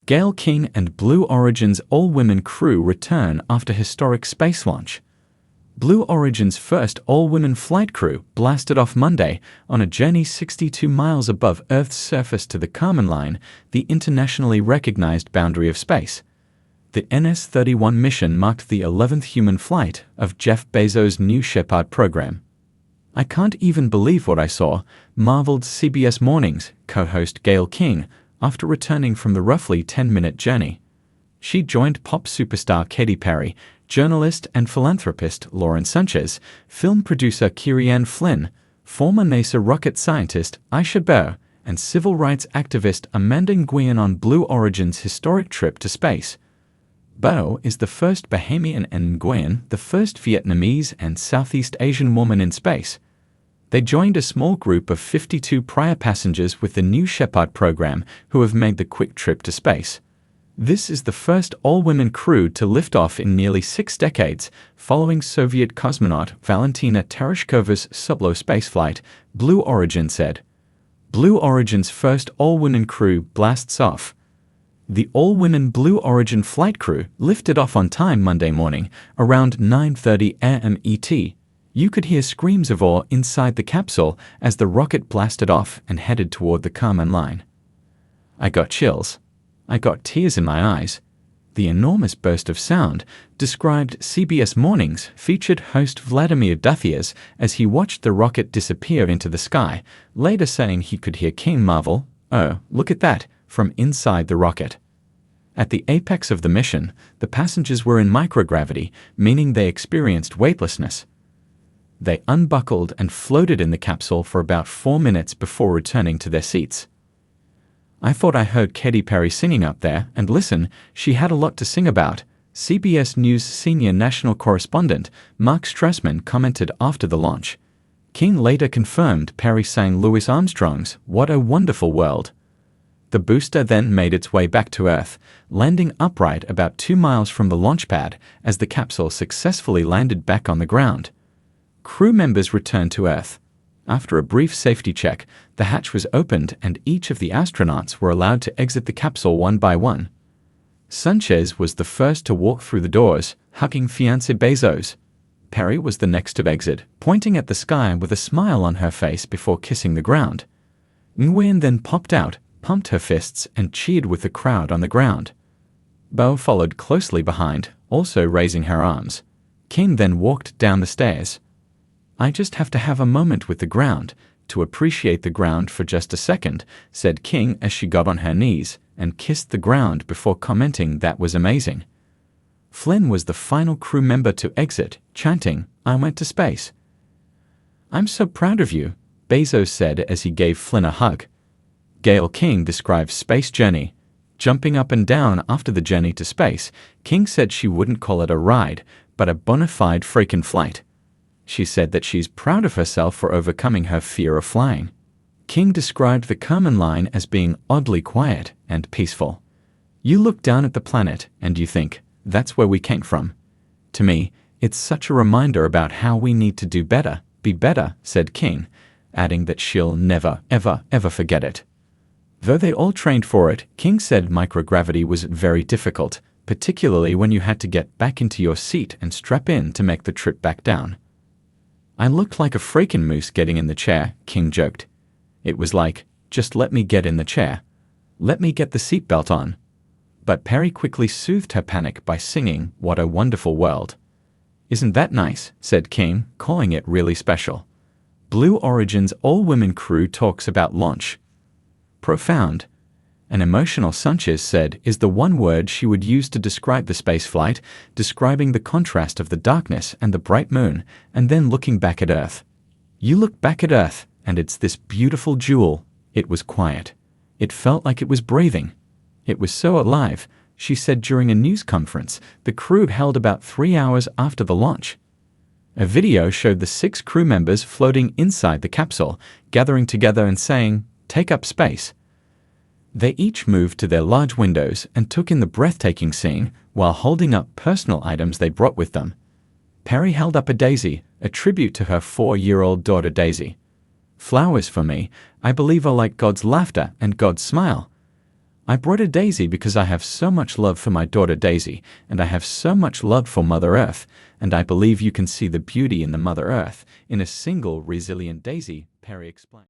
Gayle King and Blue Origin's all-women crew return after historic space launch. Blue Origin's first all-women flight crew blasted off Monday on a journey 62 miles above Earth's surface to the Kármán line, the internationally recognized boundary of space. The NS-31 mission marked the 11th human flight of Jeff Bezos' New Shepard program. "I can't even believe what I saw," marveled CBS Mornings co-host Gayle King after returning from the roughly 10-minute journey. She joined pop superstar Katy Perry, journalist and philanthropist Lauren Sánchez, film producer Kerianne Flynn, former NASA rocket scientist Aisha Bowe, and civil rights activist Amanda Nguyen on Blue Origin's historic trip to space. Bowe is the first Bahamian and Nguyen, the first Vietnamese and Southeast Asian woman in space. They joined a small group of 52 prior passengers with the New Shepard program who have made the quick trip to space. This is the first all-women crew to lift off in nearly 6 decades, following Soviet cosmonaut Valentina Tereshkova's solo spaceflight, Blue Origin said. Blue Origin's first all-women crew blasts off. The all-women Blue Origin flight crew lifted off on time Monday morning, around 9:30 a.m. ET. You could hear screams of awe inside the capsule as the rocket blasted off and headed toward the Kármán line. "I got chills. I got tears in my eyes." The enormous burst of sound, described CBS Mornings featured host Vladimir Duthiers as he watched the rocket disappear into the sky, later saying he could hear King marvel, "Oh, look at that," from inside the rocket. At the apex of the mission, the passengers were in microgravity, meaning they experienced weightlessness. They unbuckled and floated in the capsule for about 4 minutes before returning to their seats. "I thought I heard Katy Perry singing up there, and listen, she had a lot to sing about," CBS News senior national correspondent Mark Strassman commented after the launch. King later confirmed Perry sang Louis Armstrong's "What a Wonderful World." The booster then made its way back to Earth, landing upright about 2 miles from the launch pad as the capsule successfully landed back on the ground. Crew members returned to Earth. After a brief safety check, the hatch was opened and each of the astronauts were allowed to exit the capsule one by one. Sánchez was the first to walk through the doors, hugging fiancé Bezos. Perry was the next to exit, pointing at the sky with a smile on her face before kissing the ground. Nguyen then popped out, pumped her fists, and cheered with the crowd on the ground. Bowe followed closely behind, also raising her arms. King then walked down the stairs. "I just have to have a moment with the ground, to appreciate the ground for just a second," said King as she got on her knees and kissed the ground before commenting that was amazing. Flynn was the final crew member to exit, chanting, "I went to space." "I'm so proud of you," Bezos said as he gave Flynn a hug. Gayle King describes space journey. Jumping up and down after the journey to space, King said she wouldn't call it a ride, but a bona fide freaking flight. She said that she's proud of herself for overcoming her fear of flying. King described the Kármán line as being oddly quiet and peaceful. "You look down at the planet and you think, that's where we came from. To me, it's such a reminder about how we need to do better, be better," said King, adding that she'll never, ever, ever forget it. Though they all trained for it, King said microgravity was very difficult, particularly when you had to get back into your seat and strap in to make the trip back down. "I looked like a freaking moose getting in the chair," King joked. "It was like, just let me get in the chair. Let me get the seatbelt on." But Perry quickly soothed her panic by singing "What a Wonderful World." "Isn't that nice?" said King, calling it really special. Blue Origin's all-women crew talks about launch. "Profound." An emotional Sánchez said is the one word she would use to describe the spaceflight, describing the contrast of the darkness and the bright moon, and then looking back at Earth. "You look back at Earth, and it's this beautiful jewel." It was quiet. It felt like it was breathing. It was so alive, she said during a news conference the crew held about 3 hours after the launch. A video showed the 6 crew members floating inside the capsule, gathering together and saying, "Take up space." They each moved to their large windows and took in the breathtaking scene while holding up personal items they brought with them. Perry held up a daisy, a tribute to her 4-year-old daughter Daisy. "Flowers for me, I believe, are like God's laughter and God's smile. I brought a daisy because I have so much love for my daughter Daisy, and I have so much love for Mother Earth, and I believe you can see the beauty in the Mother Earth in a single resilient daisy, Perry explained.